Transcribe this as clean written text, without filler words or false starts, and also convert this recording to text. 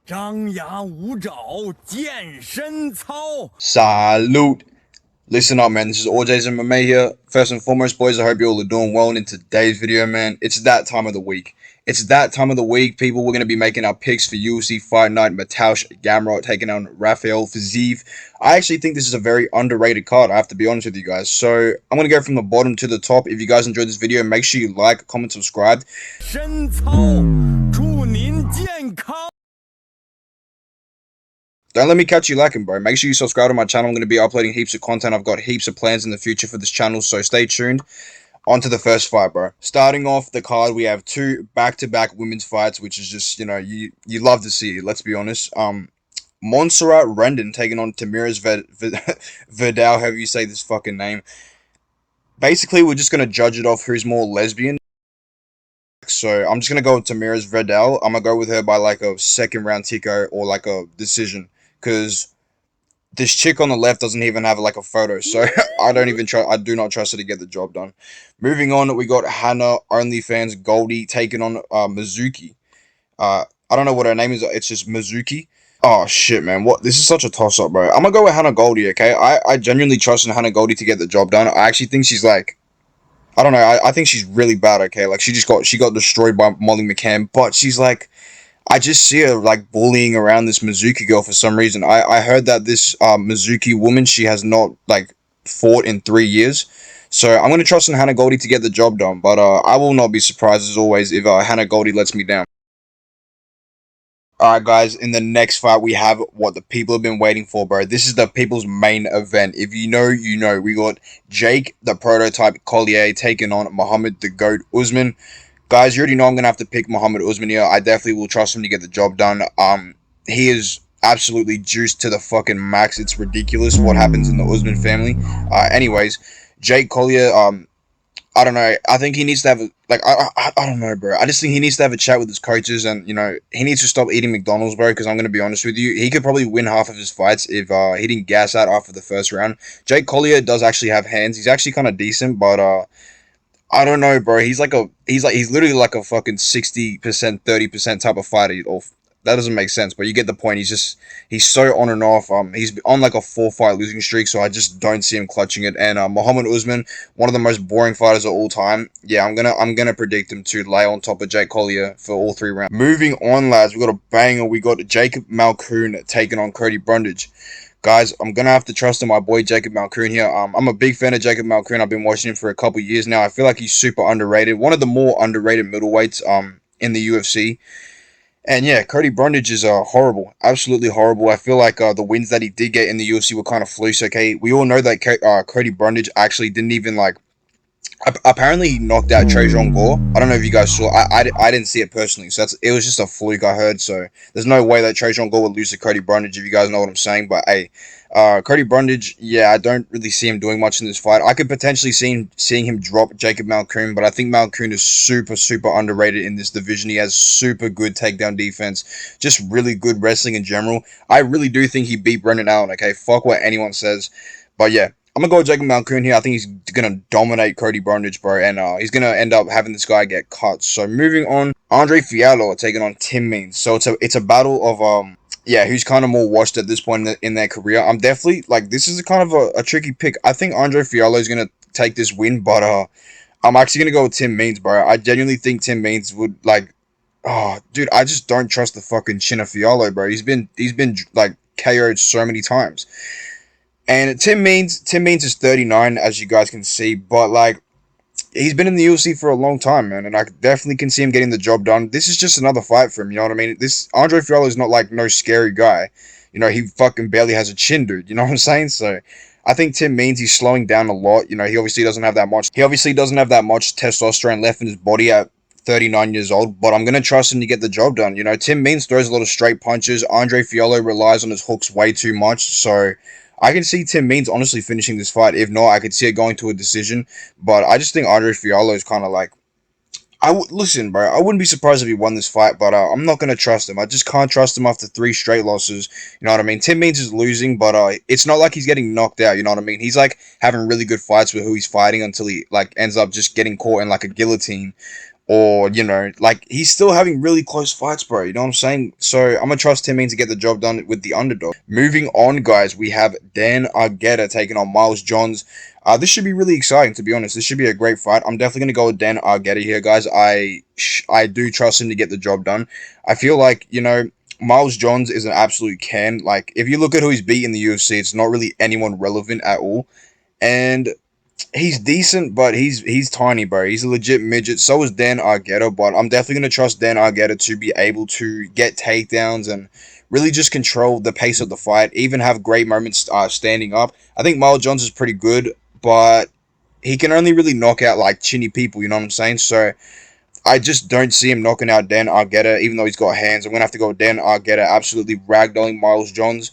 张牙舞爪，健身操。 Salute. Listen up, man. This is OJ's MMA here. First and foremost, boys, I hope you all are doing well. And in today's video, man, it's that time of the week. It's that time of the week, people. We're going to be making our picks for UFC Fight Night. Mateusz Gamrot taking on Rafael Fiziev. I actually think this is a very underrated card, I have to be honest with you guys. So I'm going to go from the bottom to the top. If you guys enjoyed this video, make sure you like, comment, subscribe. 身操，祝您健康。 Don't let me catch you lacking, bro. Make sure you subscribe to my channel. I'm going to be uploading heaps of content. I've got heaps of plans in the future for this channel, so stay tuned. On to the first fight, bro. Starting off the card, we have two back-to-back women's fights, which is just, you love to see it, let's be honest. Montserrat Rendon taking on Tamiris Vidal, however you say this fucking name. Basically, we're just going to judge it off who's more lesbian. So I'm just going to go with Tamiris Vidal. I'm going to go with her by like a second round TKO or like a decision. Because this chick on the left doesn't even have like a photo, so I do not trust her to get the job done. Moving on, we got Hannah OnlyFans Goldie taking on Mizuki. I don't know what her name is. It's just Mizuki. Oh shit, man! What? This is such a toss up, bro. I'm gonna go with Hannah Goldie. Okay, I genuinely trust in Hannah Goldie to get the job done. I actually think she's like, I don't know. I think she's really bad. Okay, like she got destroyed by Molly McCann, but she's like, I just see her like bullying around this Mizuki girl for some reason. I heard that this Mizuki woman, she has not like fought in 3 years. So I'm going to trust in Hannah Goldie to get the job done. But I will not be surprised as always if Hannah Goldie lets me down. Alright guys, in the next fight we have what the people have been waiting for, bro. This is the people's main event. If you know, you know. We got Jake, the prototype Collier, taking on Muhammad the Goat Usman. Guys, you already know I'm going to have to pick Muhammad Usman here. I definitely will trust him to get the job done. He is absolutely juiced to the fucking max. It's ridiculous what happens in the Usman family. Anyways, Jake Collier, I don't know. I think he needs to have, I don't know, bro. I just think he needs to have a chat with his coaches and, he needs to stop eating McDonald's, bro, because I'm going to be honest with you. He could probably win half of his fights if he didn't gas out after the first round. Jake Collier does actually have hands. He's actually kind of decent, but, I don't know, bro. He's literally like a fucking 60%, 30% type of fighter. Or that doesn't make sense, but you get the point. He's so on and off. He's on like a 4-fight losing streak, so I just don't see him clutching it. And Muhammad Usman, one of the most boring fighters of all time. Yeah, I'm gonna predict him to lay on top of Jake Collier for all 3 rounds. Moving on, lads, we got a banger. We got Jacob Malkoun taking on Cody Brundage. Guys, I'm going to have to trust in my boy Jacob Malkoun here. I'm a big fan of Jacob Malkoun. I've been watching him for a couple years now. I feel like he's super underrated. One of the more underrated middleweights in the UFC. And yeah, Cody Brundage is horrible. Absolutely horrible. I feel like the wins that he did get in the UFC were kind of flukes, okay? We all know that Cody Brundage actually didn't even like... Apparently he knocked out Trajan Gore. I don't know if you guys saw. I didn't see it personally, so it was just a fluke I heard. So there's no way that Trajan Gore would lose to Cody Brundage, if you guys know what I'm saying. But hey, Cody Brundage, yeah, I don't really see him doing much in this fight. I could potentially seeing him drop Jacob Malkoun, but I think Malkoun is super underrated in this division. He has super good takedown defense, just really good wrestling in general. I really do think he beat Brendan Allen. Okay, fuck what anyone says, but yeah. I'm going to go with Jacob Malkoun here. I think he's going to dominate Cody Brundage, bro. And he's going to end up having this guy get cut. So moving on, Andre Fialho taking on Tim Means. So it's a battle of, who's kind of more washed at this point in their career. I'm definitely, this is kind of a tricky pick. I think Andre Fialho is going to take this win, but I'm actually going to go with Tim Means, bro. I genuinely think Tim Means would, oh, dude, I just don't trust the fucking chin of Fialho, bro. He's been KO'd so many times. And Tim Means is 39, as you guys can see, but he's been in the UFC for a long time, man, and I definitely can see him getting the job done. This is just another fight for him, you know what I mean? This Andre Fialho is not no scary guy. He fucking barely has a chin, dude, you know what I'm saying? So I think Tim Means he's slowing down a lot. He obviously doesn't have that much testosterone left in his body at 39 years old, but I'm going to trust him to get the job done. Tim Means throws a lot of straight punches. Andre Fialho relies on his hooks way too much, so I can see Tim Means honestly finishing this fight. If not, I could see it going to a decision. But I just think Andre Fialho is kind of listen, bro. I wouldn't be surprised if he won this fight, but I'm not going to trust him. I just can't trust him after 3 straight losses. You know what I mean? Tim Means is losing, but it's not like he's getting knocked out. You know what I mean? He's having really good fights with who he's fighting until he ends up just getting caught in a guillotine. or, you know, like, he's still having really close fights, bro. You know what I'm saying? So I'm gonna trust Tim Means to get the job done with the underdog. Moving on, guys, we have Dan Argueta taking on Miles Johns. This should be really exciting, to be honest. This should be a great fight. I'm definitely gonna go with Dan Argueta here, guys. I do trust him to get the job done. I feel like, you know, Miles Johns is an absolute can. Like, if you look at who he's beat in the UFC, it's not really anyone relevant at all. And he's decent, but he's tiny, bro. He's a legit midget. So is Dan Argueta, but I'm definitely gonna trust Dan Argueta to be able to get takedowns and really just control the pace of the fight. Even have great moments standing up. I think Miles Johns is pretty good, but he can only really knock out like chinny people. You know what I'm saying? So I just don't see him knocking out Dan Argueta, even though he's got hands. I'm gonna have to go with Dan Argueta, absolutely ragdolling Miles Johns.